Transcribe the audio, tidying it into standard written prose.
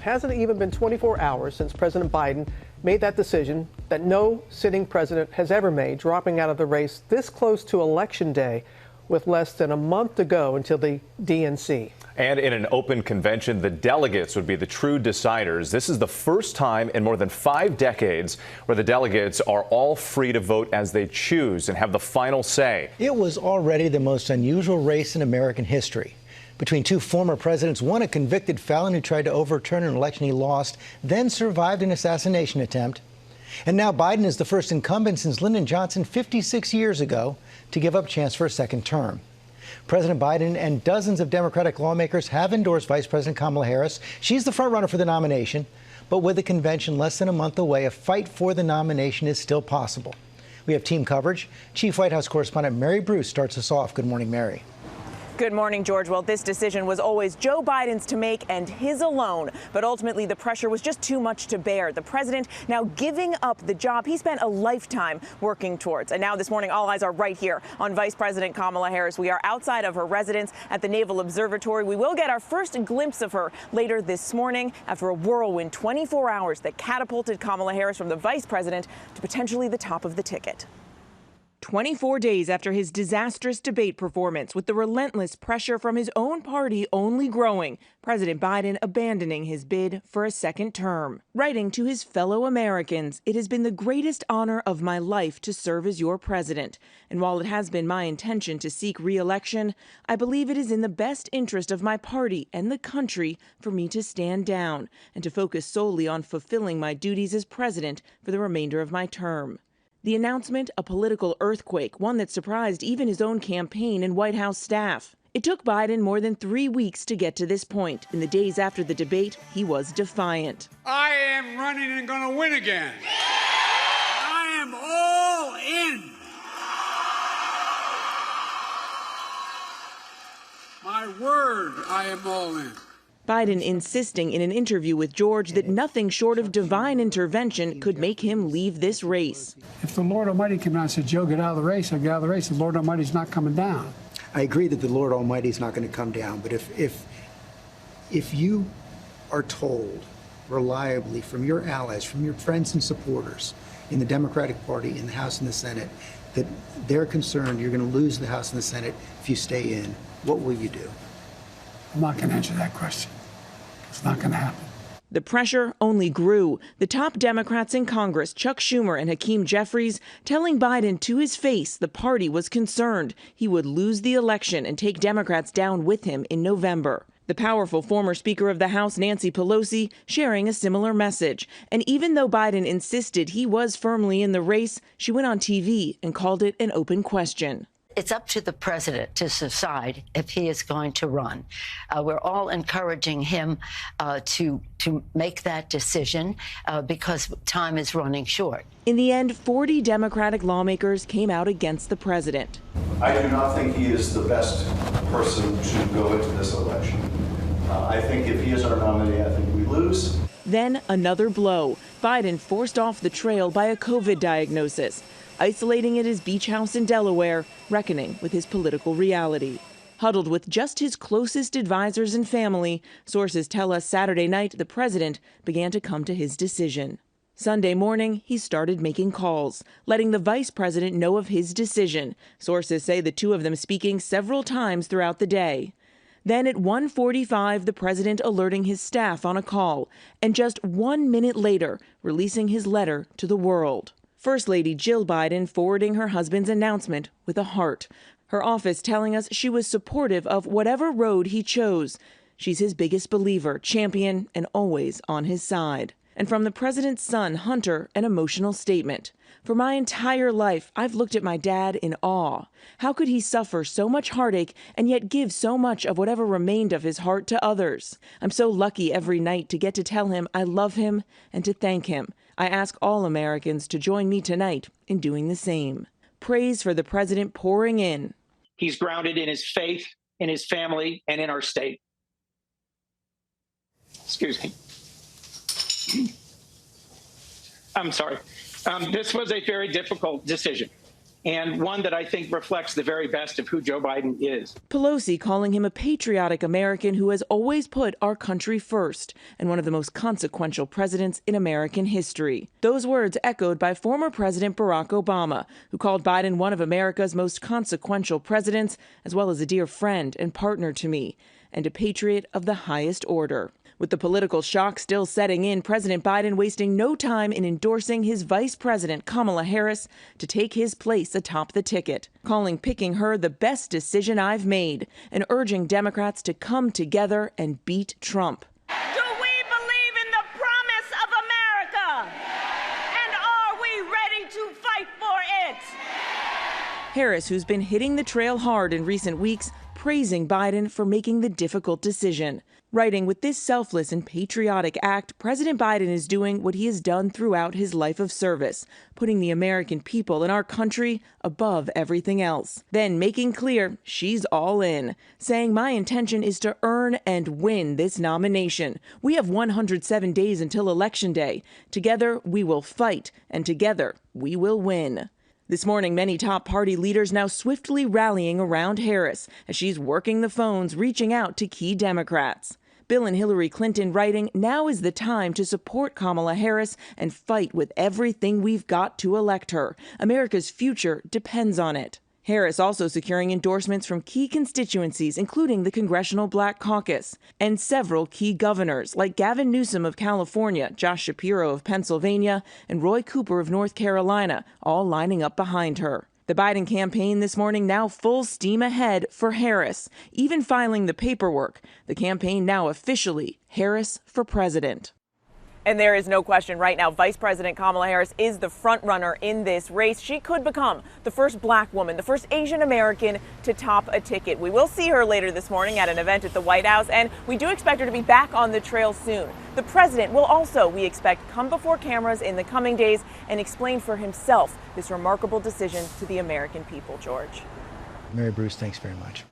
Hasn't even been 24 hours since President Biden made that decision that no sitting president has ever made, dropping out of the race this close to Election Day with less than a month to go until the DNC. And in an open convention, the delegates would be the true deciders. This is the first time in more than 5 decades where the delegates are all free to vote as they choose and have the final say. It was already the most unusual race in American history. Between two former presidents, one a convicted felon who tried to overturn an election he lost, then survived an assassination attempt. And now Biden is the first incumbent since Lyndon Johnson 56 years ago to give up a chance for a second term. President Biden and dozens of Democratic lawmakers have endorsed Vice President Kamala Harris. She's the frontrunner for the nomination. But with the convention less than a month away, a fight for the nomination is still possible. We have team coverage. Chief White House correspondent Mary Bruce starts us off. Good morning, Mary. Good morning, George. Well, this decision was always Joe Biden's to make and his alone. But ultimately, the pressure was just too much to bear. The president now giving up the job he spent a lifetime working towards. And now this morning, all eyes are right here on Vice President Kamala Harris. We are outside of her residence at the Naval Observatory. We will get our first glimpse of her later this morning after a whirlwind 24 hours that catapulted Kamala Harris from the vice president to potentially the top of the ticket. 24 days after his disastrous debate performance, with the relentless pressure from his own party only growing, President Biden abandoning his bid for a second term. Writing to his fellow Americans, "It has been the greatest honor of my life to serve as your president. And while it has been my intention to seek re-election, I believe it is in the best interest of my party and the country for me to stand down and to focus solely on fulfilling my duties as president for the remainder of my term." The announcement, a political earthquake, one that surprised even his own campaign and White House staff. It took Biden more than 3 weeks to get to this point. In the days after the debate, he was defiant. I am running and going to win again. I am all in. My word, I am all in. Biden insisting in an interview with George that nothing short of divine intervention could make him leave this race. If the Lord Almighty came down and said, Joe, get out of the race, I'll get out of the race. The Lord Almighty's not coming down. I agree that the Lord Almighty is not going to come down. But if you are told reliably from your allies, from your friends and supporters in the Democratic Party, in the House and the Senate, that they're concerned you're going to lose the House and the Senate if you stay in, what will you do? I'm not going to answer that question. It's not going to happen. The pressure only grew. The top Democrats in Congress, Chuck Schumer and Hakeem Jeffries, telling Biden to his face the party was concerned he would lose the election and take Democrats down with him in November. The powerful former Speaker of the House, Nancy Pelosi, sharing a similar message. And even though Biden insisted he was firmly in the race, she went on TV and called it an open question. It's up to the president to decide if he is going to run. We're all encouraging him to make that decision because time is running short. In the end, 40 Democratic lawmakers came out against the president. I do not think he is the best person to go into this election. I think if he is our nominee, I think we lose. Then another blow. Biden forced off the trail by a COVID diagnosis, isolating at his beach house in Delaware, reckoning with his political reality. Huddled with just his closest advisors and family, sources tell us Saturday night the president began to come to his decision. Sunday morning, he started making calls, letting the vice president know of his decision. Sources say the two of them speaking several times throughout the day. Then at 1:45, the president alerting his staff on a call, and just 1 minute later, releasing his letter to the world. First Lady Jill Biden forwarding her husband's announcement with a heart. Her office telling us she was supportive of whatever road he chose. She's his biggest believer, champion, and always on his side. And from the president's son, Hunter, an emotional statement. For my entire life, I've looked at my dad in awe. How could he suffer so much heartache and yet give so much of whatever remained of his heart to others? I'm so lucky every night to get to tell him I love him and to thank him. I ask all Americans to join me tonight in doing the same. Praise for the president pouring in. He's grounded in his faith, in his family, and in our state. Excuse me. I'm sorry. This was a very difficult decision. and one that I think reflects the very best of who Joe Biden is. Pelosi calling him a patriotic American who has always put our country first and one of the most consequential presidents in American history. Those words echoed by former President Barack Obama, who called Biden one of America's most consequential presidents, as well as a dear friend and partner to me, and a patriot of the highest order. With the political shock still setting in, President Biden wasting no time in endorsing his Vice President Kamala Harris to take his place atop the ticket, calling picking her the best decision I've made, and urging Democrats to come together and beat Trump. Do we believe in the promise of America? And are we ready to fight for it? Harris, who's been hitting the trail hard in recent weeks, praising Biden for making the difficult decision. Writing, with this selfless and patriotic act, President Biden is doing what he has done throughout his life of service, putting the American people and our country above everything else. Then making clear she's all in, saying my intention is to earn and win this nomination. We have 107 days until Election Day. Together we will fight, and together we will win. This morning, many top party leaders now swiftly rallying around Harris as she's working the phones, reaching out to key Democrats. Bill and Hillary Clinton writing, now is the time to support Kamala Harris and fight with everything we've got to elect her. America's future depends on it. Harris also securing endorsements from key constituencies, including the Congressional Black Caucus, and several key governors like Gavin Newsom of California, Josh Shapiro of Pennsylvania, and Roy Cooper of North Carolina, all lining up behind her. The Biden campaign this morning now full steam ahead for Harris, even filing the paperwork. The campaign now officially Harris for president. And there is no question right now, Vice President Kamala Harris is the front runner in this race. She could become the first black woman, the first Asian American to top a ticket. We will see her later this morning at an event at the White House, and we do expect her to be back on the trail soon. The president will also, we expect, come before cameras in the coming days and explain for himself this remarkable decision to the American people. George. Mary Bruce, thanks very much.